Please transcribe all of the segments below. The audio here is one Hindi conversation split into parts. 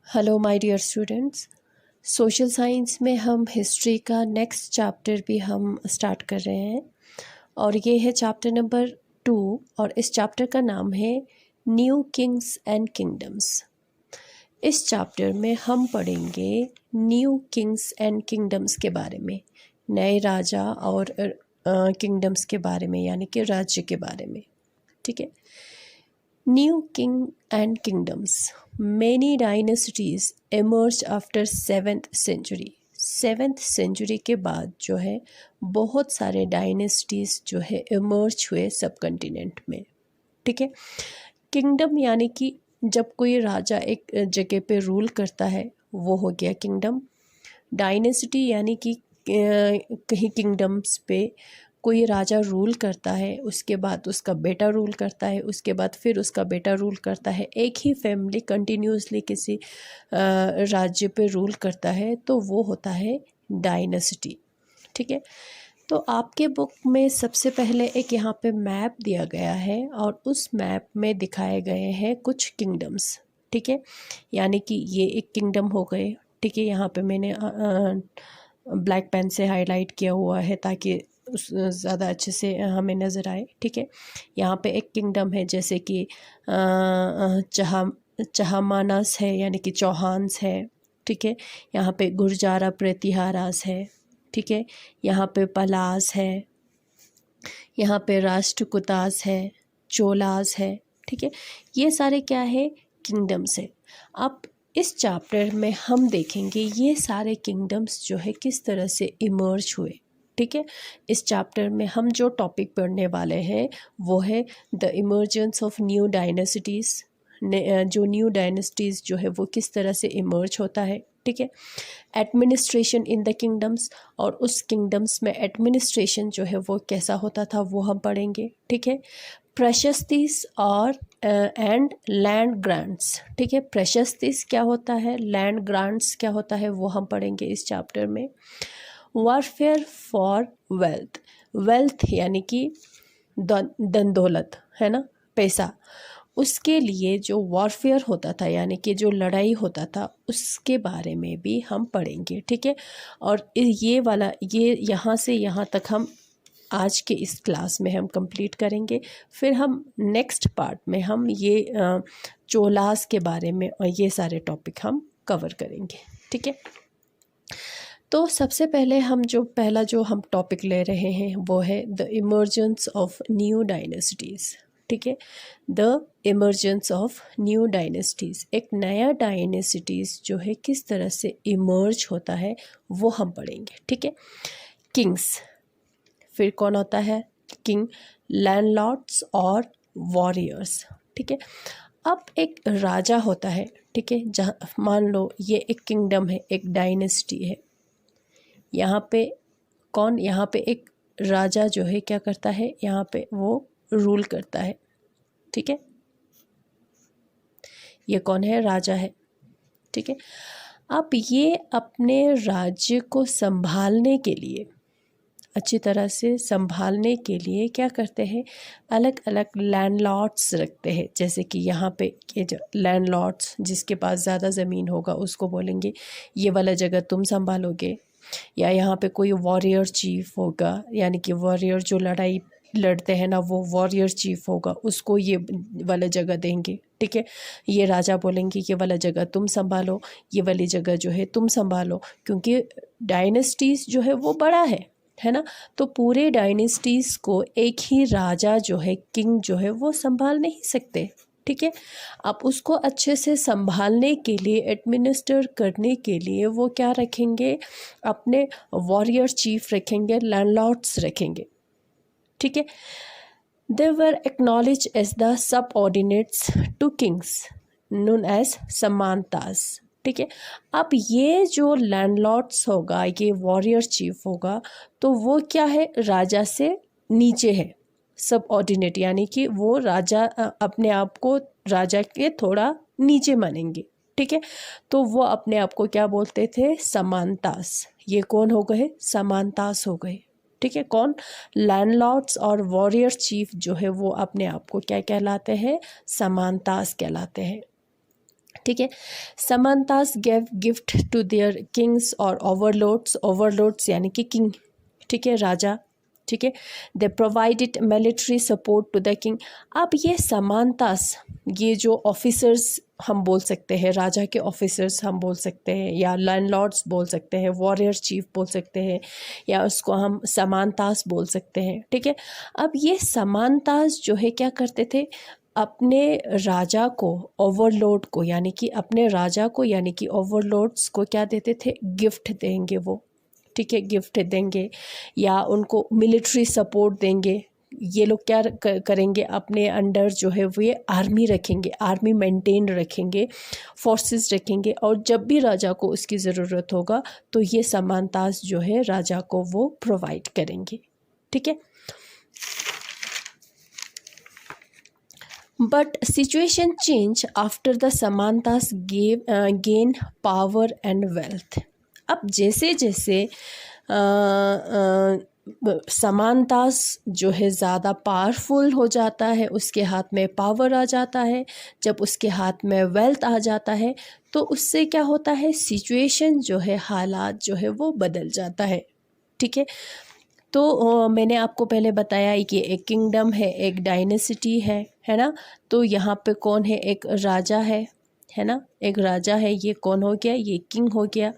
Hello my dear students. Social science में हम हिस्ट्री का नेक्स्ट चैप्टर भी हम स्टार्ट कर रहे हैं और ये है चैप्टर नंबर 2 और इस चैप्टर का नाम है न्यू किंग्स एंड किंगडम्स। इस चैप्टर में हम पढ़ेंगे न्यू किंग्स एंड किंगडम्स के बारे में, नए राजा और किंगडम्स के बारे में, यानी कि राज्य के बारे में। ठीक है। New king and kingdoms. Many dynasties emerged after 7th century. 7th century के बाद जो है बहुत सारे डायनेस्टीज़ जो है इमर्ज हुए सब कंटिनेंट में। ठीक है। किंगडम यानी कि जब कोई राजा एक जगह पे रूल करता है वो हो गया किंगडम। डायनेस्टी यानी कि कहीं किंगडम्स पे कोई राजा रूल करता है, उसके बाद उसका बेटा रूल करता है, उसके बाद फिर उसका बेटा रूल करता है। एक ही फैमिली कंटिन्यूसली किसी राज्य पे रूल करता है तो वो होता है डायनेस्टी। ठीक है। तो आपके बुक में सबसे पहले एक यहाँ पे मैप दिया गया है और उस मैप में दिखाए गए हैं कुछ किंगडम्स। ठीक है। यानी कि ये एक किंगडम हो गए। ठीक है। यहाँ पे मैंने ब्लैक पेन से हाईलाइट किया हुआ है ताकि ज़्यादा अच्छे से हमें नज़र आए। ठीक है। यहाँ पे एक किंगडम है जैसे कि चहामानस है, यानी कि चौहान्स है। ठीक है। यहाँ पे गुर्जारा प्रतिहारास है। ठीक है। यहाँ पे पलास है, यहाँ पे राष्ट्रकूटास है, चोलास है। ठीक है। ये सारे क्या है, किंगडम्स है। अब इस चैप्टर में हम देखेंगे ये सारे किंगडम्स जो है किस तरह से इमर्ज हुए। ठीक है। इस चैप्टर में हम जो टॉपिक पढ़ने वाले हैं वो है द इमर्जेंस ऑफ न्यू डायनेसिटीज़। जो न्यू डायनेसिटीज़ जो है वो किस तरह से इमर्ज होता है। ठीक है। एडमिनिस्ट्रेशन इन द किंगडम्स, और उस किंगडम्स में एडमिनिस्ट्रेशन जो है वो कैसा होता था वो हम पढ़ेंगे। ठीक है। प्रशस्तिस और एंड लैंड ग्रांट्स। ठीक है। प्रशस्तिस क्या होता है, लैंड ग्रांट्स क्या होता है वो हम पढ़ेंगे इस चैप्टर में। Warfare for wealth. वेल्थ यानी कि धन दौलत है ना, पैसा। उसके लिए जो वॉरफेयर होता था यानी कि जो लड़ाई होता था उसके बारे में भी हम पढ़ेंगे। ठीक है। और ये यहाँ से यहाँ तक हम आज के इस क्लास में हम कंप्लीट करेंगे। फिर हम नेक्स्ट पार्ट में हम ये चोलास के बारे में और ये सारे टॉपिक हम कवर करेंगे। ठीक है। तो सबसे पहले पहला जो हम टॉपिक ले रहे हैं वो है द इमर्जेंस ऑफ न्यू डायनेसिटीज़। ठीक है। द इमर्जेंस ऑफ न्यू डायनेसिटीज़, एक नया डायनेसिटीज़ जो है किस तरह से इमर्ज होता है वो हम पढ़ेंगे। ठीक है। किंग्स, फिर कौन होता है किंग, लैंडलॉर्ड्स और वॉरियर्स। ठीक है। अब एक राजा होता है। ठीक है। जहाँ मान लो ये एक किंगडम है, एक डायनेसिटी है। यहाँ पे कौन, यहाँ पे एक राजा जो है क्या करता है, यहाँ पे वो रूल करता है। ठीक है। ये कौन है, राजा है। ठीक है। अब ये अपने राज्य को संभालने के लिए, अच्छी तरह से संभालने के लिए क्या करते हैं, अलग अलग लैंडलॉर्ड्स रखते हैं। जैसे कि यहाँ पे ये जो लैंडलॉर्ड्स, जिसके पास ज़्यादा ज़मीन होगा उसको बोलेंगे ये वाला जगह तुम संभालोगे। या यहाँ पे कोई वॉरियर चीफ होगा, यानी कि वॉरियर जो लड़ाई लड़ते हैं ना वो वॉरियर चीफ होगा, उसको ये वाला जगह देंगे। ठीक है। ये राजा बोलेंगे ये वाला जगह तुम संभालो, ये वाली जगह जो है तुम संभालो, क्योंकि डायनेस्टीज़ जो है वो बड़ा है ना। तो पूरे डायनेस्टीज़ को एक ही राजा जो है, किंग जो है वो संभाल नहीं सकते। ठीक है। आप उसको अच्छे से संभालने के लिए, एडमिनिस्टर करने के लिए वो क्या रखेंगे, अपने वॉरियर चीफ रखेंगे, लैंडलॉर्ड्स रखेंगे। ठीक है। They were acknowledged as the subordinates to kings known as samantas. ठीक है। अब ये जो लैंडलॉर्ड्स होगा, ये वॉरियर चीफ होगा, तो वो क्या है, राजा से नीचे है, सबऑर्डिनेट, यानी कि वो राजा अपने आप को राजा के थोड़ा नीचे मानेंगे। ठीक है। तो वो अपने आप को क्या बोलते थे, समानतास। ये कौन हो गए, समानतास हो गए। ठीक है। कौन, लैंडलॉर्ड्स और वॉरियर चीफ जो है वो अपने आप को क्या कहलाते हैं, समानतास कहलाते हैं। ठीक है। Samantas gave gift to their kings और ओवरलोड्स यानी कि किंग, ठीक है, राजा, ठीक है। They provided military support to the king. अब ये समांतास, ये जो ऑफिसर्स हम बोल सकते हैं, राजा के ऑफिसर्स हम बोल सकते हैं, या लैंडलॉर्ड्स बोल सकते हैं, वॉरियर चीफ बोल सकते हैं, या उसको हम समांतास बोल सकते हैं, ठीक है। अब ये समांतास जो है क्या करते थे, अपने राजा को, ओवरलोड को यानी कि अपने राजा को यानी कि ओवरलोड्स को क्या देते थे, गिफ्ट देंगे वो, ठीक है, गिफ्ट देंगे या उनको मिलिट्री सपोर्ट देंगे। ये लोग क्या करेंगे, अपने अंडर जो है वो ये आर्मी रखेंगे, आर्मी मेंटेन रखेंगे, फोर्सेस रखेंगे, और जब भी राजा को उसकी ज़रूरत होगा तो ये समांतास जो है राजा को वो प्रोवाइड करेंगे, ठीक है। But situation changed after the Samantas gain power and wealth. अब जैसे जैसे समांतास जो है ज़्यादा पावरफुल हो जाता है, उसके हाथ में पावर आ जाता है, जब उसके हाथ में वेल्थ आ जाता है तो उससे क्या होता है, सिचुएशन जो है, हालात जो है वो बदल जाता है, ठीक है। तो मैंने आपको पहले बताया कि एक किंगडम है, एक डायनेसिटी है ना। तो यहाँ पे कौन है, एक राजा है ना, एक राजा है, ये कौन हो गया, ये किंग हो गया।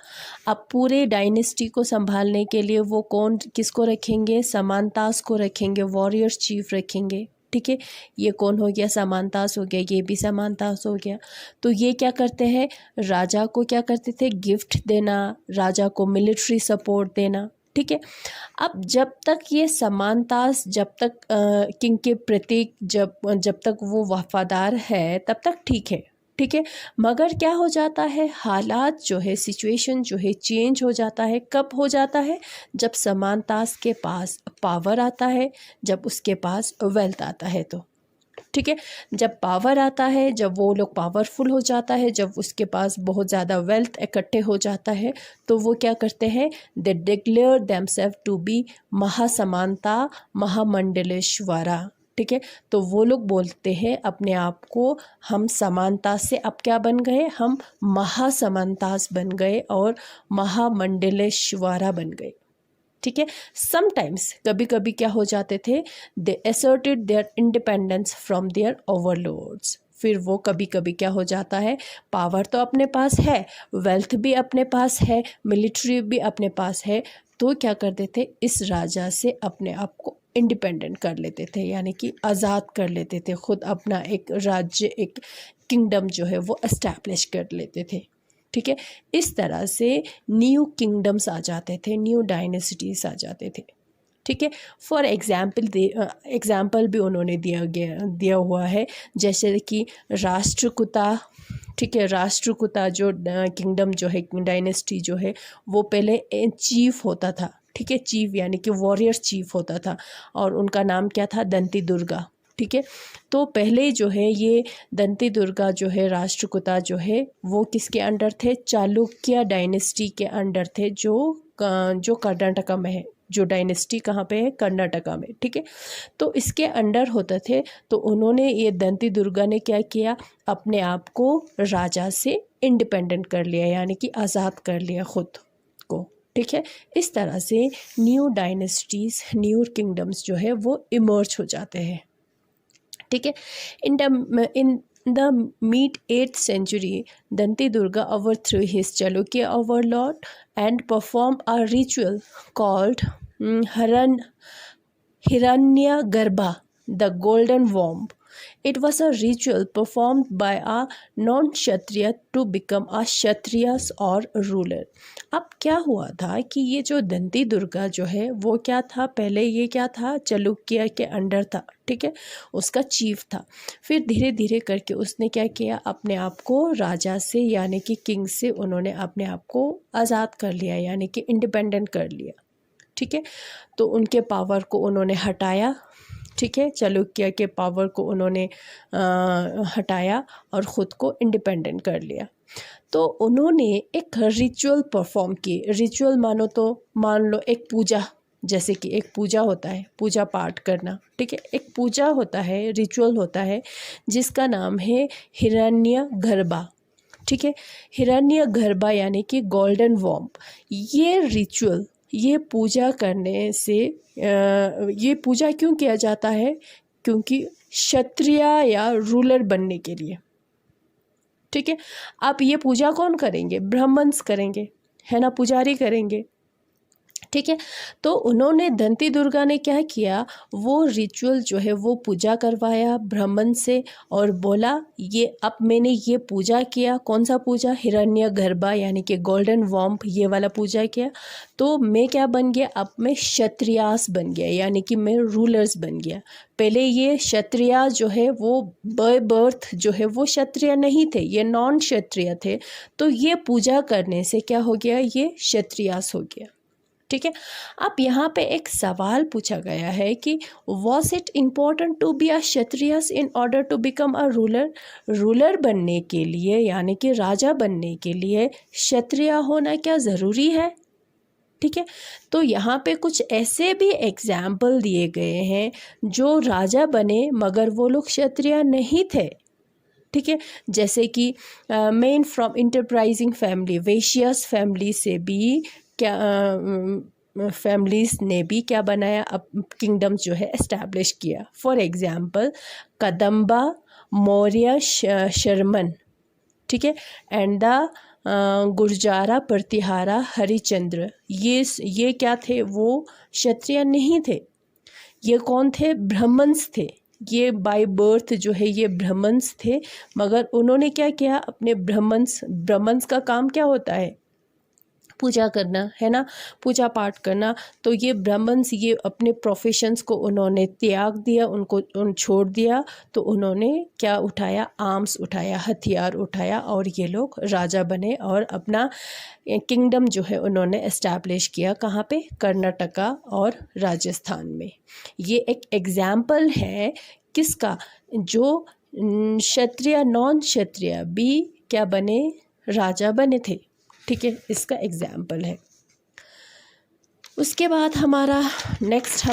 अब पूरे डायनेसिटी को संभालने के लिए वो कौन, किसको रखेंगे, समांतास को रखेंगे, वॉरियर चीफ रखेंगे, ठीक है। ये कौन हो गया, समांतास हो गया, ये भी समांतास हो गया। तो ये क्या करते हैं, राजा को क्या करते थे, गिफ्ट देना, राजा को मिलिट्री सपोर्ट देना, ठीक है। अब जब तक ये समांतास, जब तक किंग के प्रति जब तक वो वफादार है तब तक ठीक है, ठीक है। मगर क्या हो जाता है, हालात जो है, सिचुएशन जो है चेंज हो जाता है। कब हो जाता है, जब समांतास के पास पावर आता है, जब उसके पास वेल्थ आता है, तो ठीक है। जब पावर आता है, जब वो लोग पावरफुल हो जाता है, जब उसके पास बहुत ज़्यादा वेल्थ इकट्ठे हो जाता है, तो वो क्या करते हैं, they declare themselves to be mahasamanta mahamandaleshvara, ठीक है। तो वो लोग बोलते हैं अपने आप को, हम समानता से अब क्या बन गए, हम महासमांतास बन गए और महामंडलेश्वरा बन गए, ठीक है। समटाइम्स, कभी कभी क्या हो जाते थे, they asserted their independence from their overlords. फिर वो कभी कभी क्या हो जाता है, पावर तो अपने पास है, वेल्थ भी अपने पास है, मिलिट्री भी अपने पास है, तो क्या करते थे, इस राजा से अपने आप को इंडिपेंडेंट कर लेते थे, यानी कि आज़ाद कर लेते थे, खुद अपना एक राज्य, एक किंगडम जो है वो एस्टैब्लिश कर लेते थे, ठीक है। इस तरह से न्यू किंगडम्स आ जाते थे, न्यू डायनेसिटीज़ आ जाते थे, ठीक है। फॉर एग्जाम्पल भी उन्होंने दिया हुआ है, जैसे कि राष्ट्रकूटा, ठीक है। राष्ट्रकूटा जो किंगडम जो है, डायनेसिटी जो है, वो पहले चीफ होता था, ठीक है, चीफ यानी कि वॉरियर चीफ होता था, और उनका नाम क्या था, दंती दुर्गा, ठीक है। तो पहले जो है ये दंती दुर्गा जो है, राष्ट्रकूटा जो है, वो किसके अंडर थे, चालुक्य डायनेस्टी के अंडर थे, जो कर्नाटका में है, जो डायनेस्टी कहाँ पे है, कर्नाटका में, ठीक है। तो इसके अंडर होते थे, तो उन्होंने, ये दंती दुर्गा ने क्या किया, अपने आप को राजा से इंडिपेंडेंट कर लिया, यानी कि आज़ाद कर लिया खुद को, ठीक है। इस तरह से न्यू डायनेस्टीज़, न्यू किंगडम्स जो है वो इमर्ज हो जाते हैं, ठीक है। in the mid 8th century, Danti Durga overthrew his Chalukya overlord and performed a ritual called Hiranyagarbha, the golden womb. It was a ritual performed by a non-Kshatriya to become a Kshatriyas or ruler. अब क्या हुआ था कि ये जो दंती दुर्गा जो है वो क्या था, पहले ये क्या था, चालुक्य के अंडर था, ठीक है, उसका चीफ था। फिर धीरे धीरे करके उसने क्या किया, अपने आप को राजा से यानी कि किंग से उन्होंने अपने आप को आज़ाद कर लिया, यानी कि इंडिपेंडेंट कर लिया, ठीक है। तो उनके पावर को उन्होंने हटाया, ठीक है, चालुक्य के पावर को उन्होंने हटाया और ख़ुद को इंडिपेंडेंट कर लिया। तो उन्होंने एक रिचुअल परफॉर्म की। रिचुअल मान लो एक पूजा, जैसे कि एक पूजा होता है, पूजा पाठ करना, ठीक है, एक पूजा होता है, रिचुअल होता है जिसका नाम है हिरण्यगर्भा, ठीक है। हिरण्यगर्भा यानी कि गोल्डन वॉम्ब, ये रिचुअल, ये पूजा करने से ये पूजा क्यों किया जाता है? क्योंकि क्षत्रिय या रूलर बनने के लिए, ठीक है। अब ये पूजा कौन करेंगे? ब्राह्मण्स करेंगे, है ना, पुजारी करेंगे, ठीक है। तो उन्होंने, दंती दुर्गा ने क्या किया, वो रिचुअल जो है वो पूजा करवाया ब्राह्मण से और बोला ये अब मैंने ये पूजा किया, कौन सा पूजा? हिरण्यगर्भा यानी कि गोल्डन वॉम्ब, ये वाला पूजा किया, तो मैं क्या बन गया? अब मैं क्षत्रियास बन गया, यानी कि मैं रूलर्स बन गया। पहले ये क्षत्रिय जो है वो बाय बर्थ जो है वो क्षत्रिय नहीं थे, ये नॉन क्षत्रिय थे, तो ये पूजा करने से क्या हो गया? ये क्षत्रियास हो गया, ठीक है। अब यहाँ पे एक सवाल पूछा गया है कि was it important to be a Kshatriyas in order to become a ruler? Ruler बनने के लिए यानी कि राजा बनने के लिए क्षत्रिय होना क्या ज़रूरी है? ठीक है। तो यहाँ पे कुछ ऐसे भी एग्जाम्पल दिए गए हैं जो राजा बने मगर वो लोग क्षत्रिय नहीं थे, ठीक है। जैसे कि main from enterprising family, वेश्यस family से भी क्या फैमिलीज़ ने भी क्या बनाया? अब किंगडम जो है एस्टैब्लिश किया। फॉर एग्जांपल कदम्बा, मौर्य, शर्मन, ठीक है, एंड द गुर्जारा, प्रतिहारा, हरिचंद्र, ये क्या थे? वो क्षत्रिय नहीं थे, ये कौन थे? ब्राह्मण्स थे। ये बाय बर्थ जो है ये ब्राह्मण्स थे, मगर उन्होंने क्या किया? अपने ब्राह्मण्स का काम क्या होता है? पूजा करना, है ना, पूजा पाठ करना। तो ये ब्राह्मण्स ये अपने प्रोफेशंस को उन्होंने त्याग दिया, उन छोड़ दिया, तो उन्होंने क्या उठाया? आर्म्स उठाया, हथियार उठाया और ये लोग राजा बने और अपना किंगडम जो है उन्होंने एस्टैब्लिश किया। कहाँ पे? कर्नाटका और राजस्थान में। ये एक एग्जाम्पल है किसका? जो क्षत्रिय, नॉन क्षत्रिय भी क्या बने? राजा बने थे, ठीक है, इसका एग्जाम्पल है। उसके बाद हमारा नेक्स्ट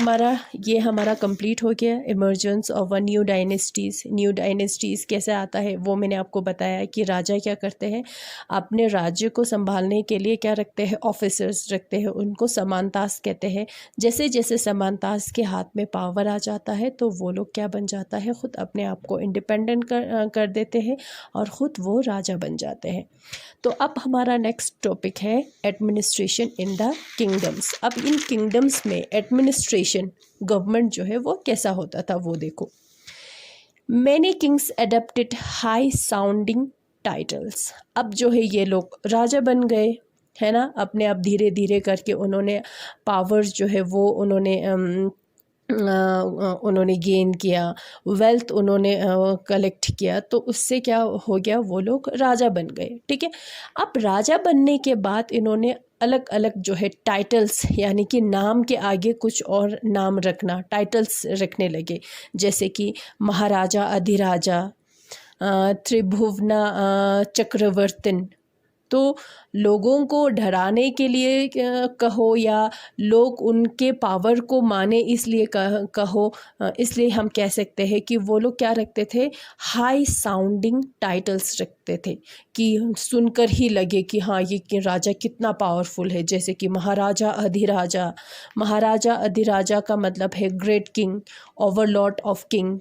ये हमारा कंप्लीट हो गया, emergence of a new dynasties. New dynasties कैसे आता है वो मैंने आपको बताया कि राजा क्या करते हैं? अपने राज्य को संभालने के लिए क्या रखते हैं? ऑफिसर्स रखते हैं, उनको समानतास कहते हैं। जैसे जैसे समानतास के हाथ में पावर आ जाता है तो वो लोग क्या बन जाता है? ख़ुद अपने आप को इंडिपेंडेंट कर देते हैं और ख़ुद वो राजा बन जाते हैं। तो अब हमारा नेक्स्ट टॉपिक है एडमिनिस्ट्रेशन इन द किंगडम्स। अब इन किंगडम्स में एडमिनिस्ट्रेशन, गवर्नमेंट जो है वो कैसा होता था वो देखो। Many Kings adapted high sounding titles. अब जो है ये लोग राजा बन गए, है ना, अपने आप धीरे धीरे करके उन्होंने पावर्स जो है वो उन्होंने गेन किया, वेल्थ उन्होंने कलेक्ट किया, तो उससे क्या हो गया? वो लोग राजा बन गए, ठीक है। अब राजा बनने के बाद इन्होंने अलग अलग जो है टाइटल्स, यानी कि नाम के आगे कुछ और नाम रखना, टाइटल्स रखने लगे, जैसे कि महाराजा, अधिराजा, त्रिभुवना चक्रवर्तिन। तो लोगों को डराने के लिए कहो या लोग उनके पावर को माने इसलिए कहो, इसलिए हम कह सकते हैं कि वो लोग क्या रखते थे? हाई साउंडिंग टाइटल्स रखते थे कि सुनकर ही लगे कि हाँ ये राजा कितना पावरफुल है। जैसे कि महाराजा अधिराजा। महाराजा अधिराजा का मतलब है great king, Overlord of king,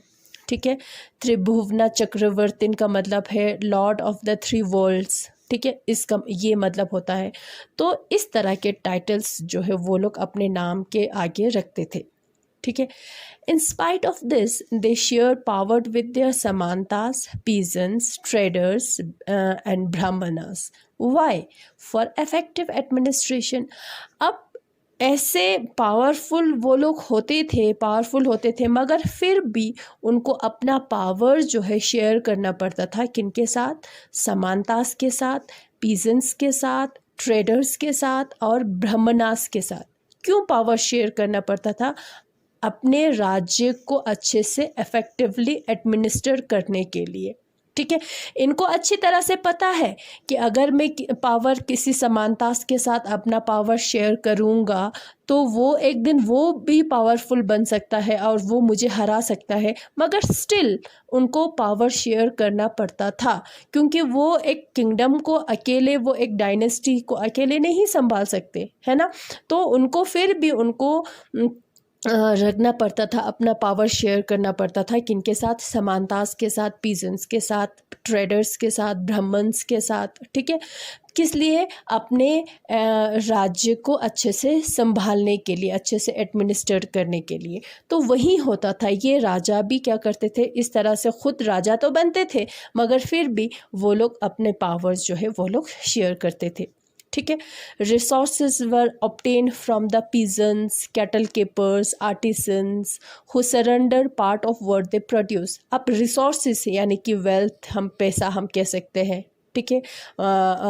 ठीक है। त्रिभुवना चक्रवर्तिन का मतलब है लॉर्ड ऑफ द 3 वर्ल्ड्स, ठीक है, इसका ये मतलब होता है। तो इस तरह के टाइटल्स जो है वो लोग अपने नाम के आगे रखते थे, ठीक है। In spite of this they share power with their samantas, peasants, traders and Brahmanas. Why? For effective administration. अब ऐसे पावरफुल वो लोग पावरफुल होते थे मगर फिर भी उनको अपना पावर जो है शेयर करना पड़ता था। किनके साथ? समानतास के साथ, पीजेंट्स के साथ, ट्रेडर्स के साथ और ब्राह्मणास के साथ। क्यों पावर शेयर करना पड़ता था? अपने राज्य को अच्छे से इफेक्टिवली एडमिनिस्टर करने के लिए, ठीक है। इनको अच्छी तरह से पता है कि अगर मैं पावर किसी समानता के साथ अपना पावर शेयर करूँगा तो वो एक दिन वो भी पावरफुल बन सकता है और वो मुझे हरा सकता है, मगर स्टिल उनको पावर शेयर करना पड़ता था, क्योंकि वो एक किंगडम को अकेले, वो एक डायनेस्टी को अकेले नहीं संभाल सकते, है ना। तो उनको फिर भी उनको रखना पड़ता था, अपना पावर शेयर करना पड़ता था किनके साथ, समानतास के साथ, पीजेंट्स के साथ, ट्रेडर्स के साथ, ब्राह्मण्स के साथ, ठीक है। किस लिए? अपने राज्य को अच्छे से संभालने के लिए, अच्छे से एडमिनिस्टर करने के लिए। तो वही होता था, ये राजा भी क्या करते थे, इस तरह से खुद राजा तो बनते थे मगर फिर भी वो लोग अपने पावर्स जो है वो लोग शेयर करते थे, ठीक है। Resources were obtain from the peasants, cattle keepers, artisans who surrender part of what they produce. अब रिसोर्सेज यानी कि वेल्थ, हम पैसा हम कह सकते हैं, ठीक है।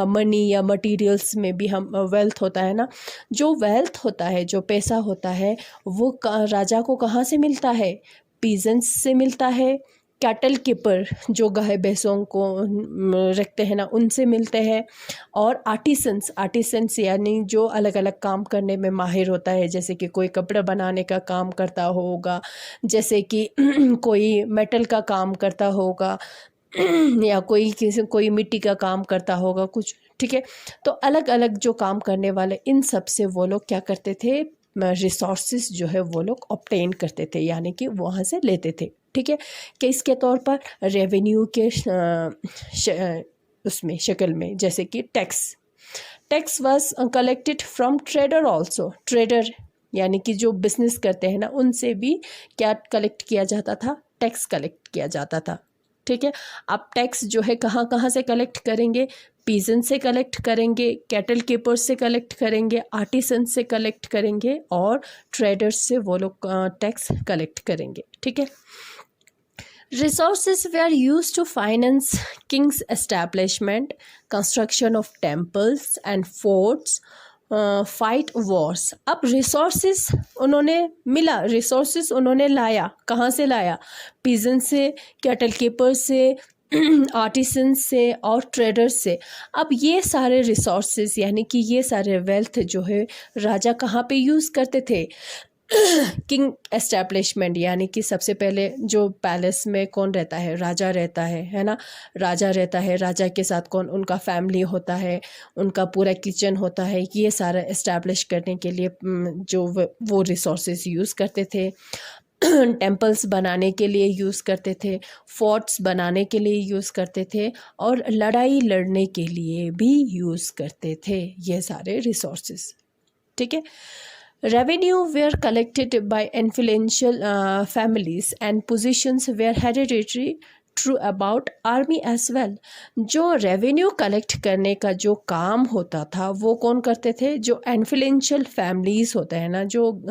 मनी या मटेरियल्स में भी हम वेल्थ होता है ना, जो वेल्थ होता है, जो पैसा होता है, वो राजा को कहाँ से मिलता है? पीजेंट्स से मिलता है। कैटल कीपर जो गाय भैंसों को रखते हैं ना, उनसे मिलते हैं। और आर्टिसंस यानी जो अलग अलग काम करने में माहिर होता है, जैसे कि कोई कपड़ा बनाने का काम करता होगा, जैसे कि कोई मेटल का काम करता होगा या कोई मिट्टी का काम करता होगा कुछ, ठीक है। तो अलग अलग जो काम करने वाले, इन सब से वो लोग क्या करते थे, रिसोर्सेज जो है वो लोग ऑब्टेन करते थे, यानी कि वहाँ से लेते थे, ठीक है। कि इसके तौर पर रेवेन्यू के उसमें शक्ल में, जैसे कि tax was collected from trader also. Trader यानी कि जो बिजनेस करते हैं ना, उनसे भी क्या कलेक्ट किया जाता था? टैक्स कलेक्ट किया जाता था, ठीक है। अब टैक्स जो है कहाँ कहाँ से कलेक्ट करेंगे? पीजन से कलेक्ट करेंगे, कैटल कीपर्स से कलेक्ट करेंगे, आर्टिसन से कलेक्ट करेंगे और ट्रेडर्स से वो लोग टैक्स कलेक्ट करेंगे, ठीक है। Resources were used to finance king's establishment, construction of temples and forts, fight wars. अब resources उन्होंने लाया, कहाँ से लाया? पीजन से, कैटल कीपर से, आर्टिसन से और ट्रेडर्स से। अब ये सारे रिसोर्सेज यानी कि ये सारे वेल्थ जो है राजा कहाँ पे यूज़ करते थे? किंग एस्टैब्लिशमेंट, यानी कि सबसे पहले जो पैलेस में कौन रहता है? राजा रहता है ना। राजा रहता है, राजा के साथ कौन? उनका फैमिली होता है, उनका पूरा किचन होता है। ये सारा एस्टैब्लिश करने के लिए जो वो रिसोर्सेज यूज़ करते थे। टेम्पल्स बनाने के लिए यूज़ करते थे, फोर्ट्स बनाने के लिए यूज़ करते थे और लड़ाई लड़ने के लिए भी यूज़ करते थे ये सारे रिसोर्सेज, ठीक है। Revenue were collected by influential families and positions were hereditary, true about army as well. जो रेवेन्यू कलेक्ट करने का जो काम होता था वो कौन करते थे? जो इन्फ्लुएंशियल फैमिलीज़ होते हैं ना, जो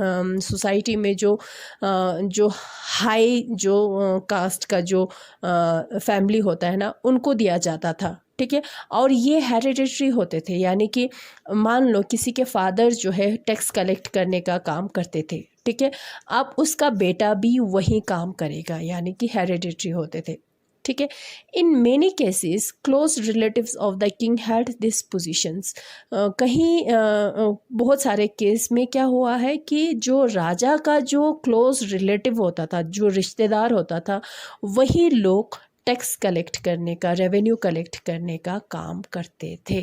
सोसाइटी में जो हाई जो कास्ट का जो फैमिली होता है ना, उनको दिया जाता था, ठीक है। और ये हेरिडिटरी होते थे, यानी कि मान लो किसी के फादर जो है टैक्स कलेक्ट करने का काम करते थे, ठीक है। अब उसका बेटा भी वही काम करेगा, यानी कि हेरिडिटरी होते थे, ठीक है। In many cases close relatives of the king had this positions. कहीं बहुत सारे केस में क्या हुआ है कि जो राजा का जो क्लोज रिलेटिव होता था, जो रिश्तेदार होता था, वही लोग टैक्स कलेक्ट करने का, रेवेन्यू कलेक्ट करने का काम करते थे,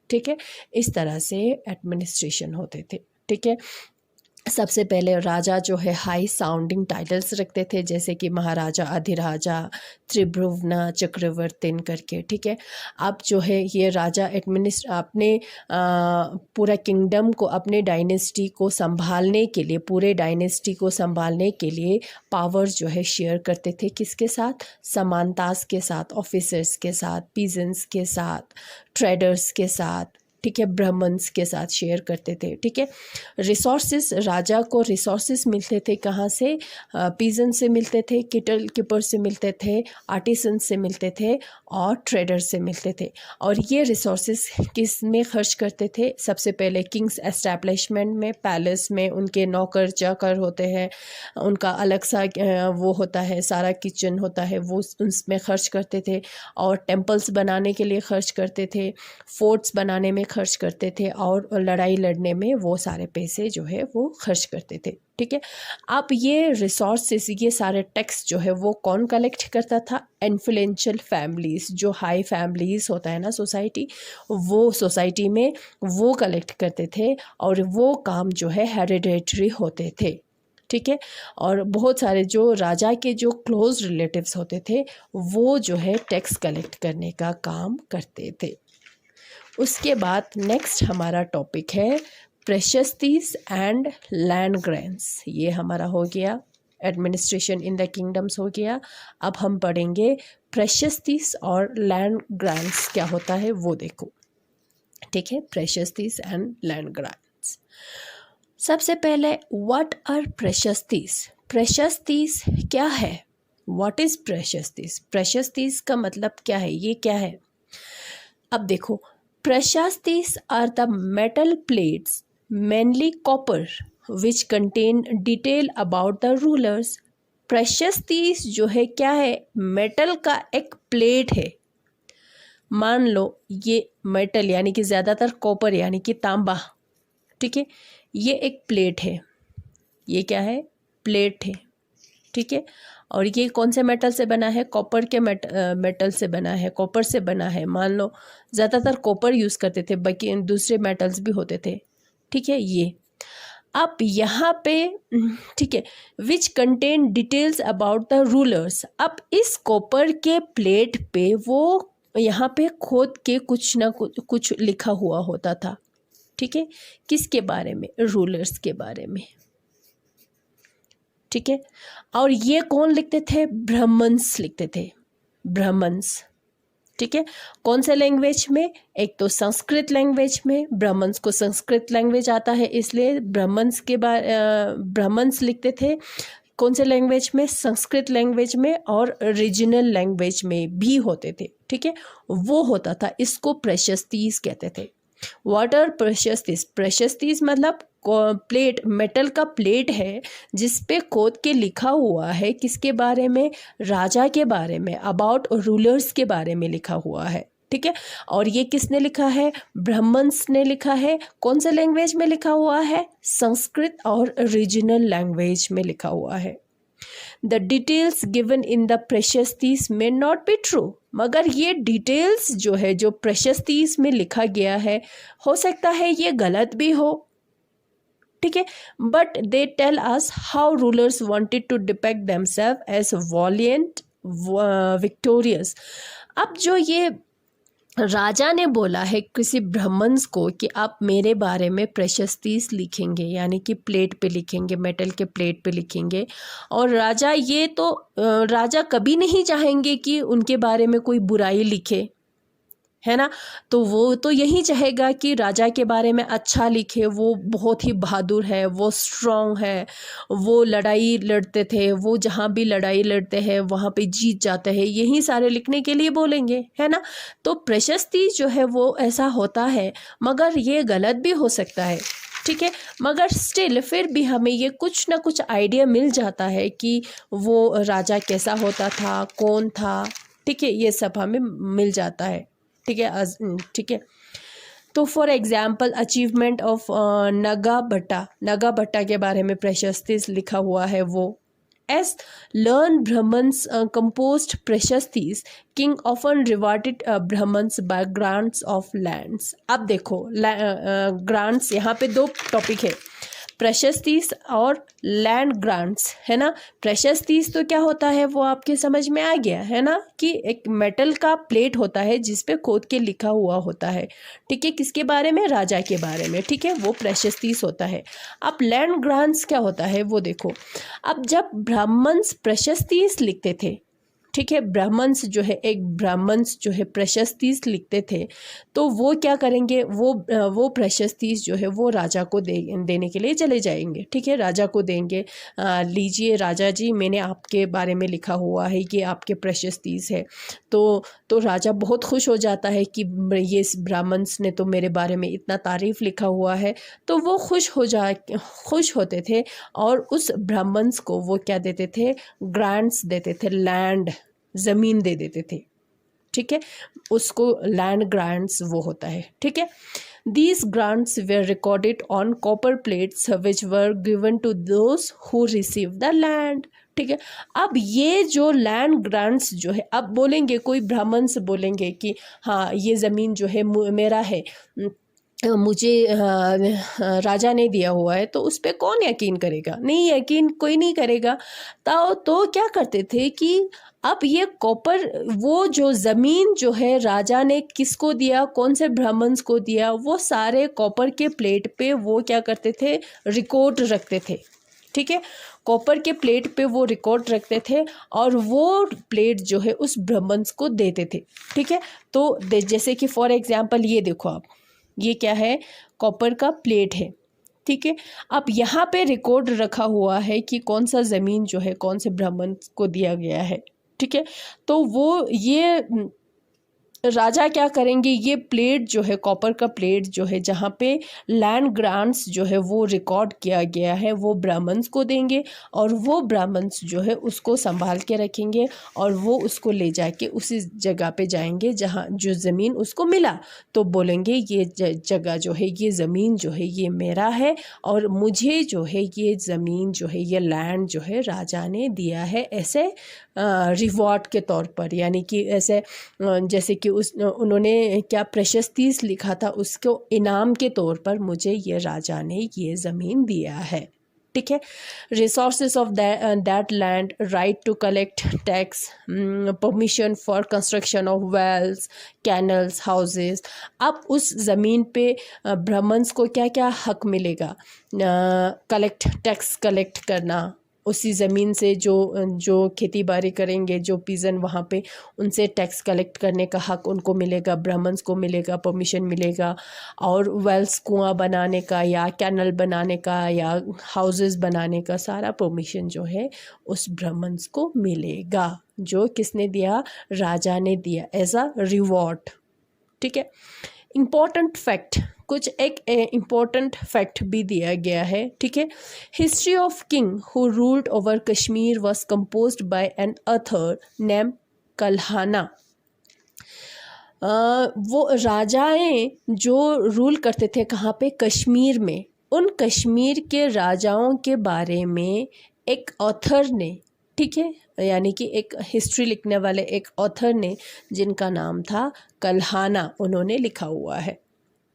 ठीक है। इस तरह से एडमिनिस्ट्रेशन होते थे, ठीक है। सबसे पहले राजा जो है हाई साउंडिंग टाइटल्स रखते थे, जैसे कि महाराजा, अधिराजा, त्रिभुवन, चक्रवर्तीन करके, ठीक है। अब जो है ये राजा अपने पूरा किंगडम को, अपने डायनेस्टी को संभालने के लिए, पूरे डायनेस्टी को संभालने के लिए पावर्स जो है शेयर करते थे। किसके साथ? समानतास के साथ, ऑफिसर्स के साथ, पीजेंट्स के साथ, ट्रेडर्स के साथ, ठीक है, ब्राह्मण्स के साथ शेयर करते थे, ठीक है। रिसोर्सेज, राजा को रिसोर्सेज मिलते थे कहाँ से? पीजन से मिलते थे, कैटल कीपर से मिलते थे, आर्टिसन से मिलते थे और ट्रेडर से मिलते थे। और ये रिसोर्सेज किस में खर्च करते थे? सबसे पहले किंग्स एस्टैब्लिशमेंट में, पैलेस में उनके नौकर चाकर होते हैं, उनका अलग सा वो होता है, सारा किचन होता है, वो उसमें खर्च करते थे। और टेम्पल्स बनाने के लिए खर्च करते थे, फोर्ट्स बनाने में खर्च करते थे, और लड़ाई लड़ने में वो सारे पैसे जो है वो खर्च करते थे। ठीक है, अब ये रिसोर्सेस, ये सारे टैक्स जो है वो कौन कलेक्ट करता था? इन्फ्लुएंशियल फैमिलीज़, जो हाई फैमिलीज़ होता है ना सोसाइटी, वो सोसाइटी में वो कलेक्ट करते थे, और वो काम जो है हेरिडेटरी होते थे। ठीक है, और बहुत सारे जो राजा के जो क्लोज रिलेटिव्स होते थे वो जो है टैक्स कलेक्ट करने का काम करते थे। उसके बाद नेक्स्ट हमारा टॉपिक है prashastis and land grants. ये हमारा हो गया एडमिनिस्ट्रेशन इन द किंगडम्स हो गया। अब हम पढ़ेंगे प्रेशियस थीव्स और लैंड ग्रांट्स क्या होता है वो देखो। ठीक है, prashastis and land grants. सबसे पहले what are prashastis? Prashastis क्या है? What is prashastis? Prashastis का मतलब क्या है? ये क्या है? अब देखो, precious thieves are the metal plates, mainly copper, which contain detail about the rulers. precious thieves जो है क्या है? मेटल का एक प्लेट है। मान लो ये मेटल यानी कि ज़्यादातर कॉपर यानी कि तांबा, ठीक है, ये एक प्लेट है। ये क्या है? प्लेट है। ठीक है, और ये कौन से मेटल से बना है? कॉपर के मेटल से बना है, कॉपर से बना है। मान लो ज़्यादातर कॉपर यूज़ करते थे, बाकी दूसरे मेटल्स भी होते थे। ठीक है, ये अब यहाँ पे ठीक है, which contain details about the rulers. अब इस कॉपर के प्लेट पे वो यहाँ पे खोद के कुछ ना कुछ लिखा हुआ होता था। ठीक है, किसके बारे में? रूलर्स के बारे में। ठीक है, और ये कौन लिखते थे? ब्राह्मण्स लिखते थे, ब्राह्मण्स। ठीक है, कौन से लैंग्वेज में? एक तो संस्कृत लैंग्वेज में। ब्राह्मण्स को संस्कृत लैंग्वेज आता है, इसलिए ब्राह्मण्स लिखते थे। कौन से लैंग्वेज में? संस्कृत लैंग्वेज में, और रीजनल लैंग्वेज में भी होते थे। ठीक है, वो होता था, इसको प्रेशियस थीव्स कहते थे। What are prashastis? Prashastis मतलब प्लेट, मेटल का प्लेट है जिस पे खोद के लिखा हुआ है किसके बारे में? राजा के बारे में, अबाउट रूलर्स के बारे में लिखा हुआ है। ठीक है, और ये किसने लिखा है? ब्राह्मण्स ने लिखा है। कौन से लैंग्वेज में लिखा हुआ है? संस्कृत और रीजनल लैंग्वेज में लिखा हुआ है। The details given in the precious thieves may not be true. मगर ये डिटेल्स जो है, जो प्रेशियस थीव्स में लिखा गया है, हो सकता है ये गलत भी हो। ठीक है, but they tell us how rulers wanted to depict themselves as valiant victorious. अब जो ये राजा ने बोला है किसी ब्राह्मण्स को कि आप मेरे बारे में प्रेशियस थीव्स लिखेंगे, यानी कि प्लेट पे लिखेंगे, मेटल के प्लेट पे लिखेंगे। और राजा ये तो राजा कभी नहीं चाहेंगे कि उनके बारे में कोई बुराई लिखे, है ना। तो वो तो यही चाहेगा कि राजा के बारे में अच्छा लिखे, वो बहुत ही बहादुर है, वो स्ट्रॉन्ग है, वो लड़ाई लड़ते थे, वो जहाँ भी लड़ाई लड़ते हैं वहाँ पे जीत जाते हैं, यही सारे लिखने के लिए बोलेंगे, है ना। तो प्रेशियस थीव्स जो है वो ऐसा होता है, मगर ये गलत भी हो सकता है। ठीक है, मगर स्टिल फिर भी हमें ये कुछ ना कुछ आइडिया मिल जाता है कि वो राजा कैसा होता था, कौन था। ठीक है, ये सब हमें मिल जाता है। ठीक है, ठीक है। तो for example achievement of Naga भट्टा के बारे में प्रेशियस थीव्स लिखा हुआ है। वो as learn Brahmans composed prashastis, king often rewarded Brahmans by grants of lands. अब देखो ग्रांट्स, यहाँ पे दो टॉपिक है, प्रेशियस थीव्स और लैंड ग्रांट्स, है ना। प्रेशियस थीव्स तो क्या होता है वो आपके समझ में आ गया है ना, कि एक मेटल का प्लेट होता है जिस पे खोद के लिखा हुआ होता है। ठीक है, किसके बारे में? राजा के बारे में। ठीक है, वो प्रेशियस थीव्स होता है। अब लैंड ग्रांट्स क्या होता है वो देखो। अब जब ब्राह्मण्स प्रेशियस थीव्स लिखते थे, ठीक है। ब्राह्मण्स जो है, एक ब्राह्मण्स जो है प्रशस्तीस लिखते थे, तो वो क्या करेंगे, वो प्रशस्तीस जो है वो राजा को देने के लिए चले जाएंगे। ठीक है, राजा को देंगे, लीजिए राजा जी, मैंने आपके बारे में लिखा हुआ है कि आपके प्रशस्तीस है। तो राजा बहुत खुश हो जाता है कि ये ब्राह्मण्स ने तो मेरे बारे में इतना तारीफ़ लिखा हुआ है। तो वो खुश होते थे और उस ब्राह्मण्स को वो क्या देते थे, ग्रांट्स देते थे, लैंड, ज़मीन दे देते थे। ठीक है, उसको लैंड ग्रांट्स वो होता है। ठीक है, these grants were recorded on copper plates which were given to those who receive the land. ठीक है, अब ये जो लैंड ग्रांट्स जो है, अब बोलेंगे कोई ब्राह्मण से बोलेंगे कि हाँ ये ज़मीन जो है मेरा है, मुझे राजा ने दिया हुआ है, तो उस पर कौन यकीन करेगा, नहीं यकीन कोई नहीं करेगा। तो क्या करते थे कि अब ये कॉपर, वो जो ज़मीन जो है राजा ने किसको दिया, कौन से ब्राह्मण्स को दिया, वो सारे कॉपर के प्लेट पे वो क्या करते थे, रिकॉर्ड रखते थे। ठीक है, कॉपर के प्लेट पे वो रिकॉर्ड रखते थे और वो प्लेट जो है उस ब्राह्मण्स को देते थे। ठीक है, तो जैसे कि फॉर एग्जांपल ये देखो आप, ये क्या है, कॉपर का प्लेट है। ठीक है, अब यहाँ पे रिकॉर्ड रखा हुआ है कि कौन सा ज़मीन जो है कौन से ब्राह्मण को दिया गया है। ठीक है, तो वो ये राजा क्या करेंगे, ये प्लेट जो है, कॉपर का प्लेट जो है जहाँ पे लैंड ग्रांट्स जो है वो रिकॉर्ड किया गया है, वो ब्राह्मण्स को देंगे और वो ब्राह्मण्स जो है उसको संभाल के रखेंगे और वो उसको ले जाके उसी जगह पे जाएंगे जहाँ जो ज़मीन उसको मिला, तो बोलेंगे ये जगह जो है, ये ज़मीन जो है ये मेरा है और मुझे जो है ये ज़मीन जो है, ये लैंड जो है राजा ने दिया है, ऐसे रिवॉर्ड के तौर पर, यानी कि ऐसे जैसे कि उन्होंने क्या प्रशस्तीस लिखा था, उसको इनाम के तौर पर मुझे ये राजा ने ये ज़मीन दिया है। ठीक है, resources of that land, right to collect tax, permission for construction of wells, canals, houses. अब उस ज़मीन पे ब्राह्मण्स को क्या क्या हक मिलेगा, टैक्स कलेक्ट करना, उसी ज़मीन से जो खेती बाड़ी करेंगे, जो पीजन वहाँ पे, उनसे टैक्स कलेक्ट करने का हक उनको मिलेगा, ब्राह्मण्स को मिलेगा, परमिशन मिलेगा। और वेल्स, कुआं बनाने का या कैनल बनाने का या हाउसेस बनाने का सारा परमिशन जो है उस ब्राह्मण्स को मिलेगा, जो किसने दिया, राजा ने दिया, एज अ रिवॉर्ड। ठीक है, इम्पॉर्टेंट फैक्ट, कुछ एक इम्पॉर्टेंट फैक्ट भी दिया गया है। ठीक है, history of king who ruled over Kashmir was composed bye an author name Kalhana. वो राजाएं जो रूल करते थे कहाँ पे, कश्मीर में, उन कश्मीर के राजाओं के बारे में एक ऑथर ने, ठीक है, यानी कि एक हिस्ट्री लिखने वाले एक ऑथर ने, जिनका नाम था कल्हाना, उन्होंने लिखा हुआ है।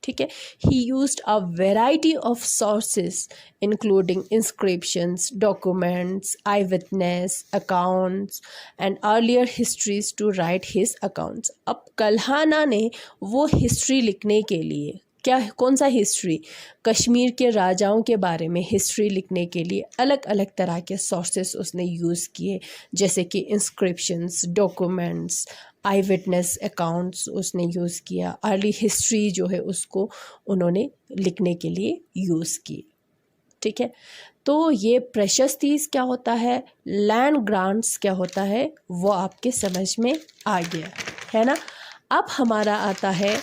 ठीक है, he used a variety of sources including inscriptions, documents, eyewitness accounts and earlier histories to write his accounts। अब कल्हाना ने वो हिस्ट्री लिखने के लिए कौन सा हिस्ट्री, कश्मीर के राजाओं के बारे में हिस्ट्री लिखने के लिए अलग अलग तरह के सोर्सेस उसने यूज़ किए, जैसे कि इंस्क्रिप्शंस, डॉक्यूमेंट्स, आई विटनेस अकाउंट्स उसने यूज़ किया, अर्ली हिस्ट्री जो है उसको उन्होंने लिखने के लिए यूज़ की। ठीक है, तो ये प्रशस्तीस क्या होता है, लैंड ग्रांट्स क्या होता है, वो आपके समझ में आ गया है ना। अब हमारा आता है,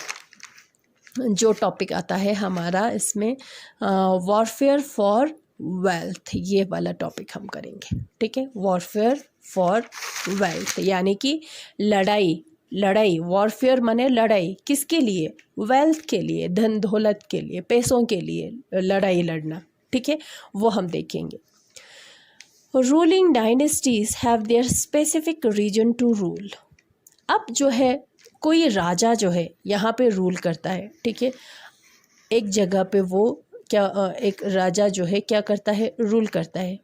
जो टॉपिक आता है हमारा इसमें, वॉरफेयर फॉर वेल्थ, ये वाला टॉपिक हम करेंगे। ठीक है, वॉरफेयर फॉर वेल्थ यानी कि लड़ाई, वॉरफेयर माने लड़ाई, किसके लिए, वेल्थ के लिए, धन दौलत के लिए, पैसों के लिए लड़ाई लड़ना। ठीक है, वो हम देखेंगे। Ruling dynasties have their specific reason to rule. अब जो है कोई राजा जो है यहाँ पे रूल करता है। ठीक है, एक जगह पे वो क्या, एक राजा जो है क्या करता है, रूल करता है।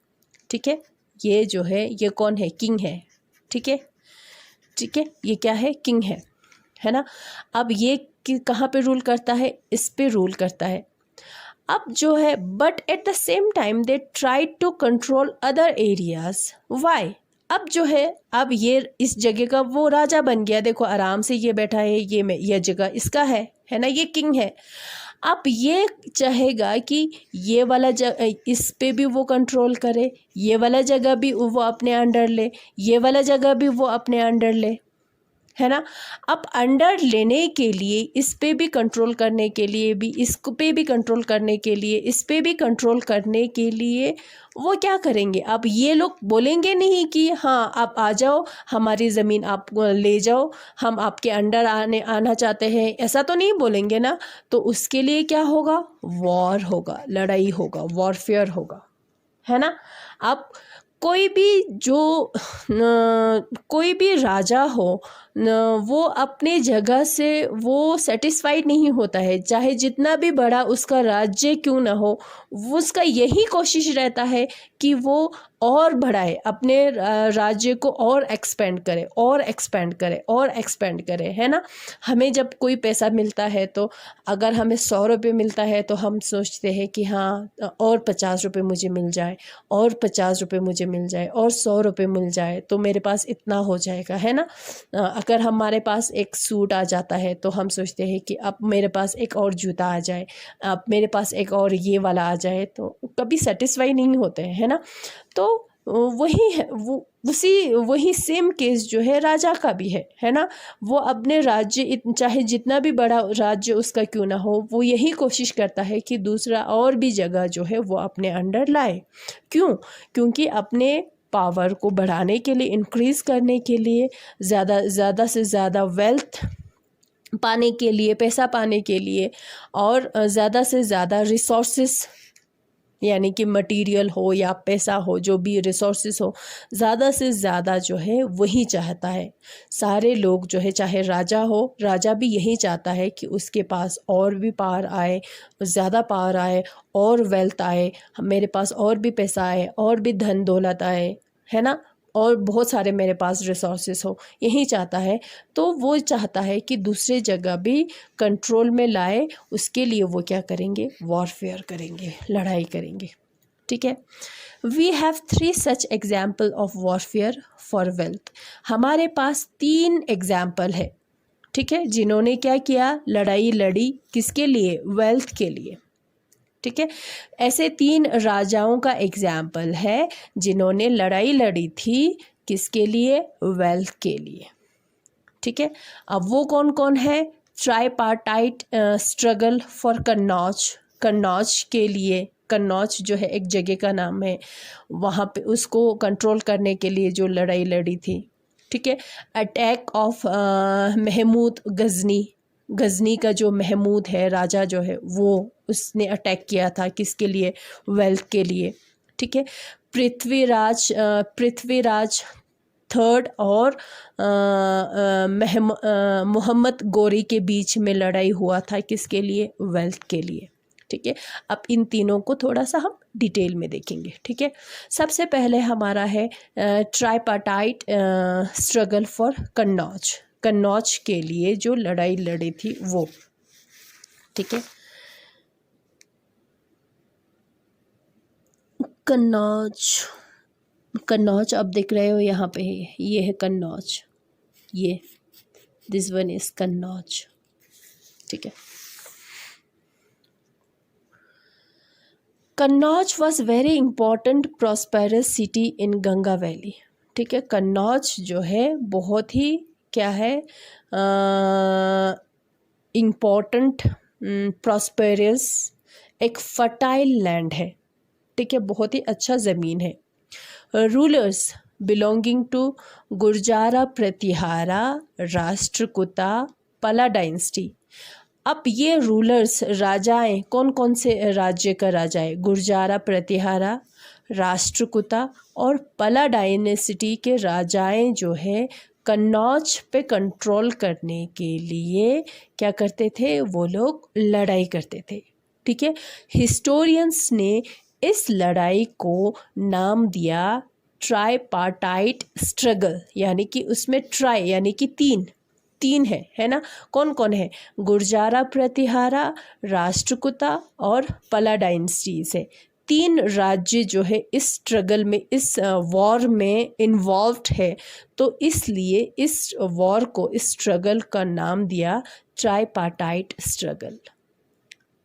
ठीक है, ये जो है ये कौन है, किंग है। ठीक है, ये क्या है, किंग है ना। अब ये कहाँ पे रूल करता है, इस पे रूल करता है। अब जो है, but at the same time they try to control other areas. Why, अब जो है, अब ये इस जगह का वो राजा बन गया। देखो आराम से ये बैठा है, ये जगह इसका है ना, ये किंग है। अब ये चाहेगा कि ये वाला इस पे भी वो कंट्रोल करे, ये वाला जगह भी वो अपने अंडर ले, ये वाला जगह भी वो अपने अंडर ले, है ना। अब अंडर लेने के लिए, इस पे भी कंट्रोल करने के लिए, भी इस पे भी कंट्रोल करने के लिए, इस पे भी कंट्रोल करने के लिए वो क्या करेंगे? अब ये लोग बोलेंगे नहीं कि हाँ आप आ जाओ, हमारी ज़मीन आप ले जाओ, हम आपके अंडर आना चाहते हैं, ऐसा तो नहीं बोलेंगे ना। तो उसके लिए क्या होगा? वॉर होगा, लड़ाई होगा, वॉरफेयर होगा, है ना। अब कोई भी राजा हो वो अपने जगह से वो सेटिस्फाइड नहीं होता है, चाहे जितना भी बड़ा उसका राज्य क्यों ना हो, वो उसका यही कोशिश रहता है कि वो और बढ़ाए, अपने राज्य को और एक्सपेंड करे, और एक्सपेंड करे, और एक्सपेंड करे, है ना। हमें जब कोई पैसा मिलता है, तो अगर हमें 100 रुपये मिलता है तो हम सोचते हैं कि हाँ और 50 रुपये मुझे मिल जाए, और 50 रुपये मुझे मिल जाए, और 100 रुपये मिल जाए तो मेरे पास इतना हो जाएगा, है ना। अगर हमारे पास एक सूट आ जाता है तो हम सोचते हैं कि अब मेरे पास एक और जूता आ जाए, अब मेरे पास एक और ये वाला आ जाए, तो कभी सेटिस्फाई नहीं होते हैं, है ना। तो वही है, वही सेम केस जो है राजा का भी है ना। वो अपने राज्य, चाहे जितना भी बड़ा राज्य उसका क्यों ना हो, वो यही कोशिश करता है कि दूसरा और भी जगह जो है वो अपने अंडर लाए। क्यों? क्योंकि अपने पावर को बढ़ाने के लिए, इंक्रीज़ करने के लिए, ज़्यादा से ज़्यादा वेल्थ पाने के लिए, पैसा पाने के लिए, और ज़्यादा से ज़्यादा रिसोर्सेस, यानी कि मटेरियल हो या पैसा हो, जो भी रिसोर्सेस हो, ज़्यादा से ज़्यादा जो है वही चाहता है। सारे लोग जो है, चाहे राजा हो, राजा भी यही चाहता है कि उसके पास और भी पावर आए, ज़्यादा पावर आए, और वेल्थ आए, मेरे पास और भी पैसा आए, और भी धन दौलत आए, है ना, और बहुत सारे मेरे पास रिसोर्सेस हो, यही चाहता है। तो वो चाहता है कि दूसरे जगह भी कंट्रोल में लाए, उसके लिए वो क्या करेंगे? वॉरफेयर करेंगे, लड़ाई करेंगे, ठीक है। We have 3 such example of warfare for wealth. हमारे पास 3 एग्जाम्पल है, ठीक है, जिन्होंने क्या किया? लड़ाई लड़ी, किसके लिए? वेल्थ के लिए, ठीक है। ऐसे 3 राजाओं का एग्जाम्पल है जिन्होंने लड़ाई लड़ी थी, किसके लिए? वेल्थ के लिए, ठीक है। अब वो कौन कौन है? Tripartite struggle for Kannauj, Kannauj के लिए, कन्नौज जो है एक जगह का नाम है, वहाँ पे उसको कंट्रोल करने के लिए जो लड़ाई लड़ी थी, ठीक है। अटैक ऑफ महमूद गजनी, गजनी का जो महमूद है राजा जो है, वो उसने अटैक किया था, किसके लिए? वेल्थ के लिए, ठीक है। पृथ्वीराज थर्ड और मोहम्मद गोरी के बीच में लड़ाई हुआ था, किसके लिए? वेल्थ के लिए, ठीक है। अब इन तीनों को थोड़ा सा हम डिटेल में देखेंगे, ठीक है। सबसे पहले हमारा है tripartite struggle for Kannauj, Kannauj के लिए जो लड़ाई लड़ी थी वो, ठीक है। कन्नौज आप देख रहे हो यहाँ पे, ये है कन्नौज, ये दिस वन इज कन्नौज, ठीक है। Kannauj was very important prosperous city in Ganga valley, ठीक है। कन्नौज जो है बहुत ही क्या है? इम्पॉर्टेंट, प्रॉस्पेरस, एक फर्टाइल लैंड है, ठीक है, बहुत ही अच्छा ज़मीन है। Rulers belonging to Gurjara Pratihara Rashtrakuta Pala dynasty. अब ये रूलर्स, राजाएं, कौन कौन से राज्य का राजा है? गुर्जारा प्रतिहारा, राष्ट्रकूटा और पला डायनेस्टी के राजाएं जो है कन्नौज पे कंट्रोल करने के लिए क्या करते थे? वो लोग लड़ाई करते थे, ठीक है। हिस्टोरियंस ने इस लड़ाई को नाम दिया ट्राईपार्टाइट स्ट्रगल, यानी कि उसमें ट्राई यानी कि तीन है ना। कौन कौन है? गुर्जारा प्रतिहारा, राष्ट्रकूटा और पला डायनेस्टी से 3 राज्य जो है इस स्ट्रगल में, इस वॉर में इन्वॉल्व्ड है, तो इसलिए इस वॉर को, इस स्ट्रगल का नाम दिया ट्राइपार्टाइट स्ट्रगल।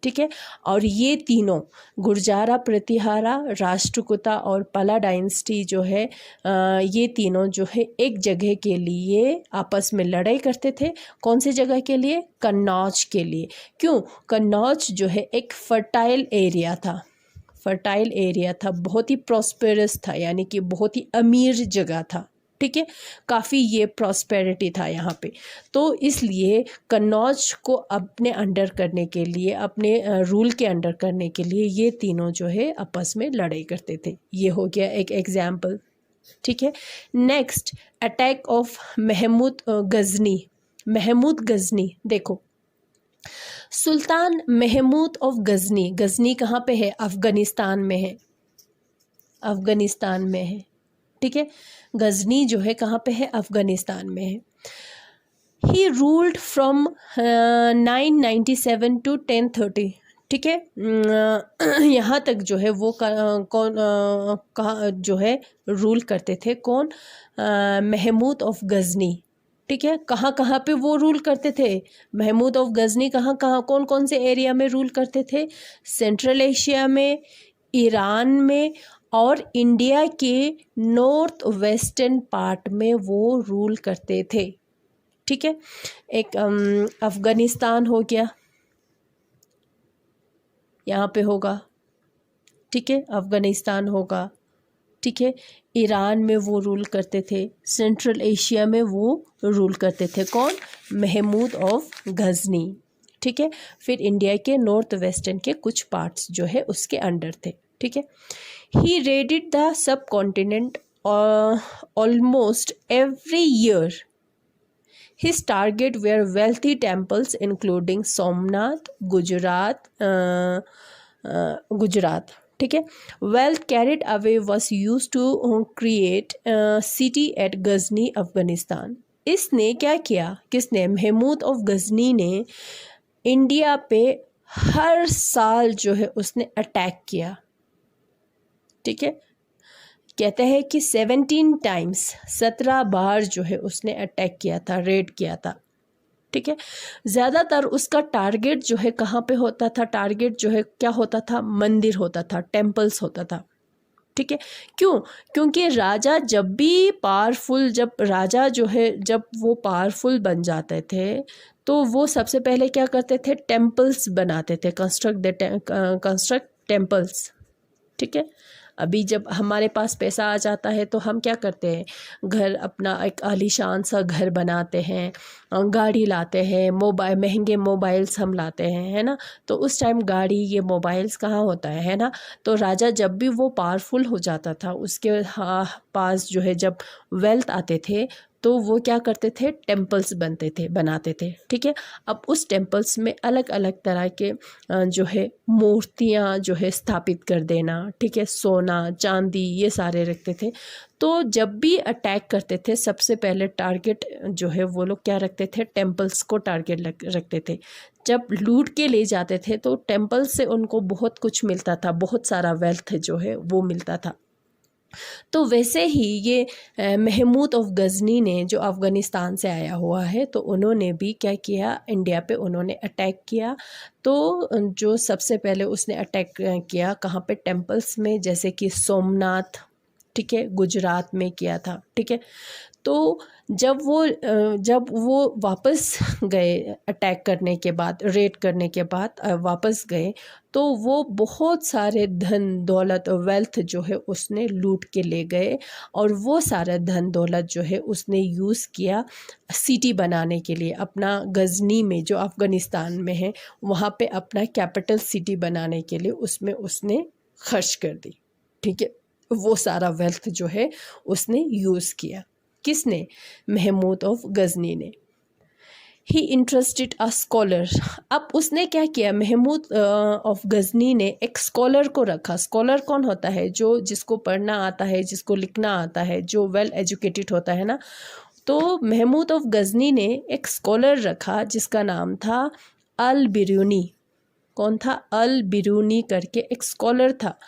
ठीक है। और ये तीनों गुर्जारा प्रतिहारा, राष्ट्रकूटा और पला डायनेस्टी जो है, ये तीनों जो है एक जगह के लिए आपस में लड़ाई करते थे। कौन सी जगह के लिए? कन्नौज के लिए। क्यों? कन्नौज जो है एक फर्टाइल एरिया था, फर्टाइल एरिया था, बहुत ही प्रॉस्पेरस था, यानी कि बहुत ही अमीर जगह था। ठीक है, काफ़ी ये प्रॉस्पेरिटी था यहाँ पे, तो इसलिए कन्नौज को अपने अंडर करने के लिए, अपने रूल के अंडर करने के लिए ये तीनों जो है आपस में लड़ाई करते थे। ये हो गया एक एग्जाम्पल। ठीक है। Next, attack of Mahmud Ghazni. Mahmud Ghazni, देखो सुल्तान महमूद ऑफ गजनी, गजनी कहाँ पे है? अफ़गानिस्तान में है, अफ़गानिस्तान में है। ठीक है, गजनी जो है कहाँ पे है? अफ़गानिस्तान में है। He ruled from 997 to 1030। ठीक है, यहाँ तक जो है वो कौन कहाँ जो है रूल करते थे? कौन? महमूद ऑफ गजनी। ठीक है, कहाँ कहाँ पे वो रूल करते थे? महमूद ऑफ गजनी कहाँ कहाँ, कौन कौन से एरिया में रूल करते थे? सेंट्रल एशिया में, ईरान में, और इंडिया के नॉर्थ वेस्टर्न पार्ट में वो रूल करते थे। ठीक है, एक अफ़गानिस्तान हो गया, यहाँ पे होगा। ठीक है, अफ़गानिस्तान होगा। ठीक है, ईरान में वो रूल करते थे, सेंट्रल एशिया में वो रूल करते थे। कौन? महमूद ऑफ गजनी। ठीक है, फिर इंडिया के नॉर्थ वेस्टर्न के कुछ पार्ट्स जो है उसके अंडर थे। ठीक है, he raided the subcontinent almost every year. His target were wealthy temples including Somnath, Gujarat. ठीक है, wealth carried away was used to create a city at Ghazni, Afghanistan. इसने क्या किया? किसने? महमूद ऑफ गजनी ने इंडिया पे हर साल जो है उसने अटैक किया। ठीक है, कहते हैं कि 17 टाइम्स, 17 बार जो है उसने अटैक किया था, रेड किया था। ठीक है, ज़्यादातर उसका टारगेट जो है कहाँ पे होता था? टारगेट जो है क्या होता था? मंदिर होता था, टेम्पल्स होता था। ठीक है, क्यों? क्योंकि राजा जब भी पावरफुल, जब राजा जो है जब वो पावरफुल बन जाते थे तो वो सबसे पहले क्या करते थे? टेम्पल्स बनाते थे, कंस्ट्रक्ट टेम्पल्स। ठीक है, अभी जब हमारे पास पैसा आ जाता है तो हम क्या करते हैं? घर, अपना एक आलीशान सा घर बनाते हैं, गाड़ी लाते हैं, मोबाइल, महंगे मोबाइल्स हम लाते हैं, है ना। तो उस टाइम गाड़ी, ये मोबाइल्स कहाँ होता है ना। तो राजा जब भी वो पावरफुल हो जाता था, उसके पास जो है जब वेल्थ आते थे तो वो क्या करते थे? टेम्पल्स बनाते थे। ठीक है, अब उस टेम्पल्स में अलग अलग तरह के जो है मूर्तियाँ जो है स्थापित कर देना। ठीक है, सोना चांदी ये सारे रखते थे। तो जब भी अटैक करते थे सबसे पहले टारगेट जो है वो लोग क्या रखते थे? टेम्पल्स को टारगेट रखते थे। जब लूट के ले जाते थे तो टेम्पल से उनको बहुत कुछ मिलता था, बहुत सारा वेल्थ जो है वो मिलता था। तो वैसे ही ये महमूद ऑफ गजनी ने, जो अफ़गानिस्तान से आया हुआ है, तो उन्होंने भी क्या किया? इंडिया पे उन्होंने अटैक किया। तो जो सबसे पहले उसने अटैक किया कहाँ पे? टेम्पल्स में, जैसे कि सोमनाथ, ठीक है, गुजरात में किया था। ठीक है, तो जब वो वापस गए अटैक करने के बाद, रेड करने के बाद वापस गए, तो वो बहुत सारे धन दौलत और वेल्थ जो है उसने लूट के ले गए, और वो सारा धन दौलत जो है उसने यूज़ किया सिटी बनाने के लिए। अपना गजनी में, जो अफ़गानिस्तान में है, वहाँ पे अपना कैपिटल सिटी बनाने के लिए उसमें उसने खर्च कर दी। ठीक है, वो सारा वेल्थ जो है उसने यूज़ किया। किसने? महमूद ऑफ गजनी ने। ही इंटरेस्टेड अ स्कॉलर। अब उसने क्या किया? महमूद ऑफ गजनी ने एक स्कॉलर को रखा। स्कॉलर कौन होता है? जो जिसको पढ़ना आता है, जिसको लिखना आता है, जो वेल एजुकेटेड होता है ना। तो महमूद ऑफ गजनी ने एक स्कॉलर रखा जिसका नाम था अल बिरूनी। कौन था? अल बिरूनी करके एक स्कॉलर था।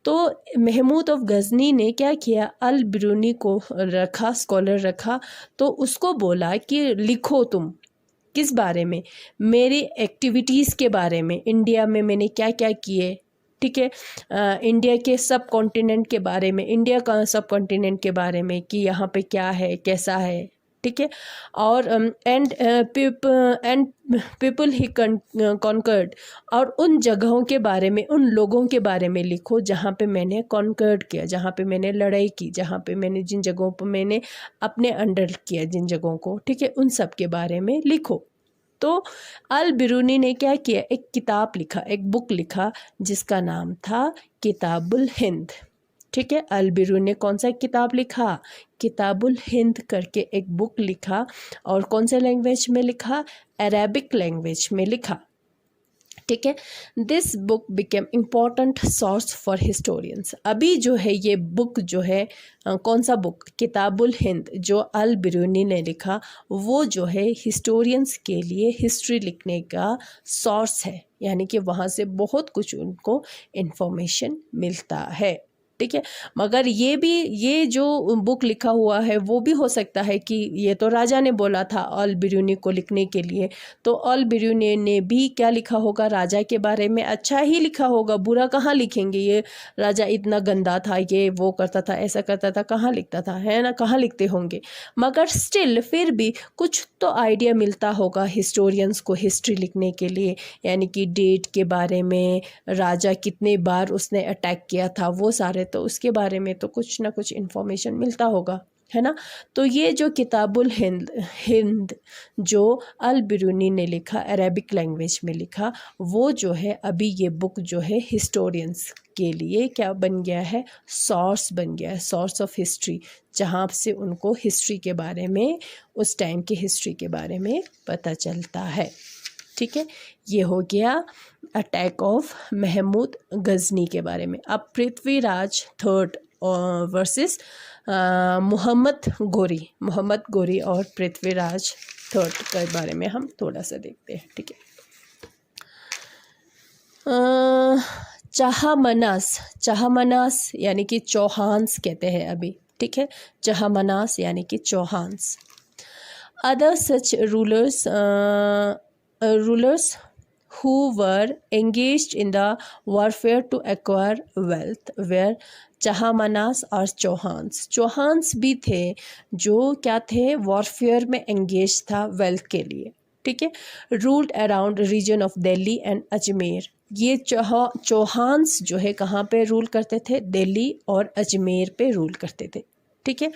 तो महमूद ऑफ गज़नी ने क्या किया? अल बिरूनी को रखा, स्कॉलर रखा, तो उसको बोला कि लिखो तुम किस बारे में? मेरी एक्टिविटीज़ के बारे में, इंडिया में मैंने क्या क्या किए, ठीक है, इंडिया के सब कॉन्टिनेंट के बारे में, इंडिया का सब कॉन्टिनेंट के बारे में कि यहाँ पे क्या है, कैसा है, ठीक है, और एंड पीपल ही कॉन्कर्ड, और उन जगहों के बारे में, उन लोगों के बारे में लिखो जहाँ पे मैंने कॉन्कर्ड किया, जहाँ पे मैंने लड़ाई की, जहाँ पे मैंने जिन जगहों पर मैंने अपने अंडर किया जिन जगहों को, ठीक है, उन सब के बारे में लिखो। तो अल बिरूनी ने क्या किया? एक किताब लिखा, एक बुक लिखा जिसका नाम था किताबुल हिंद, ठीक है। अल बिरूनी ने कौन सा किताब लिखा? किताबुल हिंद करके एक बुक लिखा, और कौन से लैंग्वेज में लिखा? अरेबिक लैंग्वेज में लिखा, ठीक है। This book became important source for historians. अभी जो है ये बुक जो है कौन सा बुक? किताबुल हिंद, जो अल बिरूनी ने लिखा, वो जो है हिस्टोरियंस के लिए हिस्ट्री लिखने का सोर्स है, यानी कि वहाँ से बहुत कुछ उनको इन्फॉर्मेशन मिलता है, ठीक है। मगर ये जो बुक लिखा हुआ है वो भी हो सकता है कि ये तो राजा ने बोला था अल बिरूनी को लिखने के लिए, तो अल बिरूनी ने भी क्या लिखा होगा? राजा के बारे में अच्छा ही लिखा होगा, बुरा कहाँ लिखेंगे? ये राजा इतना गंदा था, ये वो करता था, ऐसा करता था, कहाँ लिखता था, है ना, कहाँ लिखते होंगे? मगर स्टिल फिर भी कुछ तो आइडिया मिलता होगा हिस्टोरियंस को हिस्ट्री लिखने के लिए, यानी कि डेट के बारे में, राजा कितने बार उसने अटैक किया था, वो सारे, तो उसके बारे में तो कुछ ना कुछ इन्फॉर्मेशन मिलता होगा, है ना। तो ये जो किताबुल हिंद जो अल बिरूनी ने लिखा, अरेबिक लैंग्वेज में लिखा, वो जो है अभी ये बुक जो है हिस्टोरियंस के लिए क्या बन गया है? सोर्स बन गया है, सोर्स ऑफ हिस्ट्री, जहाँ से उनको हिस्ट्री के बारे में, उस टाइम की हिस्ट्री के बारे में पता चलता है, ठीक है। ये हो गया अटैक ऑफ महमूद गजनी के बारे में। अब पृथ्वीराज थर्ड वर्सेस मोहम्मद गोरी और पृथ्वीराज थर्ड के बारे में हम थोड़ा सा देखते हैं, ठीक है। चहामनास यानी कि चौहान्स कहते हैं अभी, ठीक है, चहामनास यानी कि Chauhans. Other such rulers who were engaged in the warfare to acquire wealth were चहामनास और चौहान्स। चौहान्स भी थे जो क्या थे? वॉरफेयर में एंगेज था वेल्थ के लिए, ठीक है। Ruled around region of Delhi and Ajmer. ये चौहान्स जो है कहाँ पे रूल करते थे? दिल्ली और अजमेर पे रूल करते थे, ठीक है।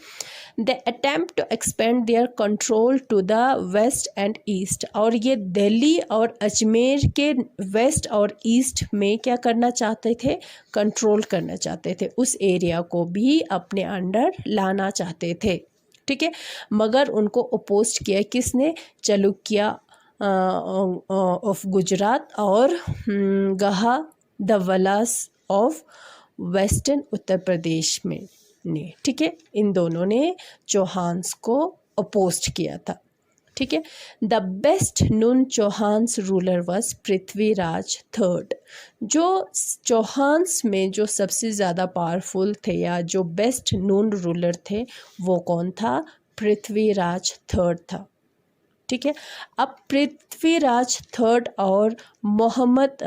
The attempt to expand their control to the west and east, और ये दिल्ली और अजमेर के वेस्ट और ईस्ट में क्या करना चाहते थे? कंट्रोल करना चाहते थे, उस एरिया को भी अपने अंडर लाना चाहते थे, ठीक है। मगर उनको अपोज किया किसने? चालुक्य ऑफ गुजरात और गहा दवलास ऑफ वेस्टर्न उत्तर प्रदेश में ने, ठीक है। इन दोनों ने चौहान्स को अपोज किया था, ठीक है। The best known Chauhans ruler was Prithviraj third. जो चौहान्स में जो सबसे ज़्यादा पावरफुल थे या जो बेस्ट नोन रूलर थे वो कौन था? पृथ्वीराज थर्ड था, ठीक है। अब पृथ्वीराज थर्ड और मोहम्मद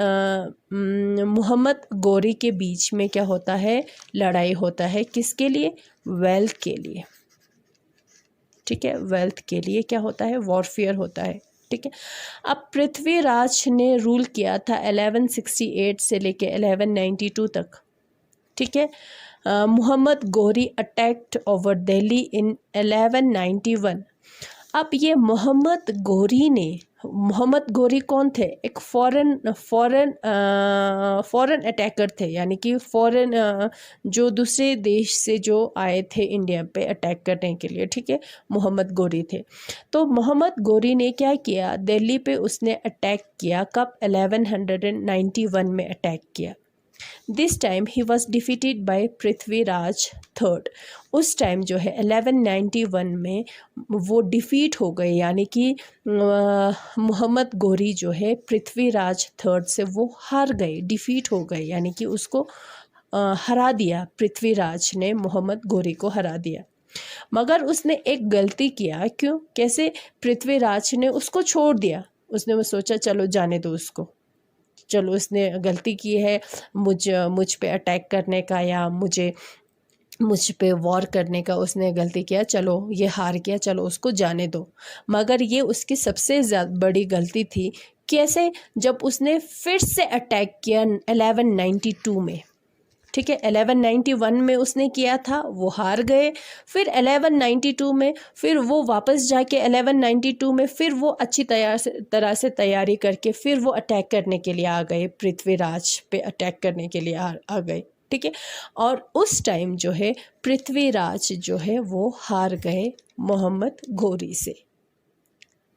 गोरी के बीच में क्या होता है? लड़ाई होता है, किसके लिए? वेल्थ के लिए, ठीक है। वेल्थ के लिए क्या होता है? वॉरफेयर होता है, ठीक है। अब पृथ्वीराज ने रूल किया था 1168 से लेके 1192 तक, ठीक है। मोहम्मद गोरी अटैक्ड ओवर दिल्ली इन 1191। अब ये मोहम्मद गोरी कौन थे? एक फॉरेन अटैकर थे, यानी कि फॉरेन जो दूसरे देश से जो आए थे इंडिया पे अटैक करने के लिए, ठीक है, मोहम्मद गोरी थे। तो मोहम्मद गोरी ने क्या किया? दिल्ली पे उसने अटैक किया। कब? 1191 में अटैक किया, this time he was defeated by Prithviraj third. उस टाइम जो है 1191 में वो डिफीट हो गए, यानी कि मोहम्मद गोरी जो है पृथ्वीराज थर्ड से वो हार गए, डिफीट हो गए, यानी कि उसको हरा दिया, पृथ्वीराज ने मोहम्मद गोरी को हरा दिया। मगर उसने एक गलती किया। क्यों, कैसे? पृथ्वीराज ने उसको छोड़ दिया। उसने वो सोचा चलो जाने दो उसको, चलो उसने गलती की है मुझ पे अटैक करने का या मुझ पे वॉर करने का उसने गलती किया, चलो ये हार गया, चलो उसको जाने दो। मगर ये उसकी सबसे बड़ी गलती थी। कैसे? जब उसने फिर से अटैक किया 1192 में, ठीक है, 1191 में उसने किया था, वो हार गए। फिर 1192 में फिर वो वापस जाके 1192 में फिर वो अच्छी तरह से तैयारी करके फिर वो अटैक करने के लिए आ गए, पृथ्वीराज पे अटैक करने के लिए आ गए, ठीक है। और उस टाइम जो है पृथ्वीराज जो है वो हार गए मोहम्मद गोरी से,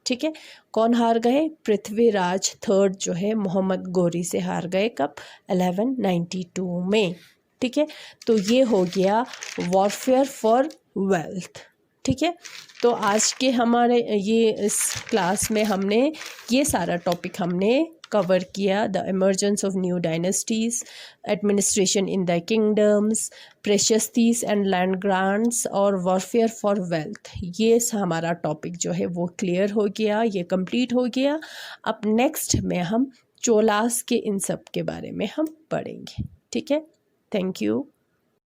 ठीक है। कौन हार गए? पृथ्वीराज थर्ड जो है मोहम्मद गोरी से हार गए। कब? 1192 में, ठीक है। तो ये हो गया वॉरफेयर फॉर वेल्थ, ठीक है। तो आज के हमारे ये इस क्लास में हमने ये सारा टॉपिक हमने कवर किया। The emergence of new dynasties, administration in the kingdoms, precious these and land grants और वॉरफेयर फॉर वेल्थ। ये हमारा टॉपिक जो है वो क्लियर हो गया, ये कंप्लीट हो गया। अब नेक्स्ट में हम चोलास के इन सब के बारे में हम पढ़ेंगे, ठीक है। Thank you.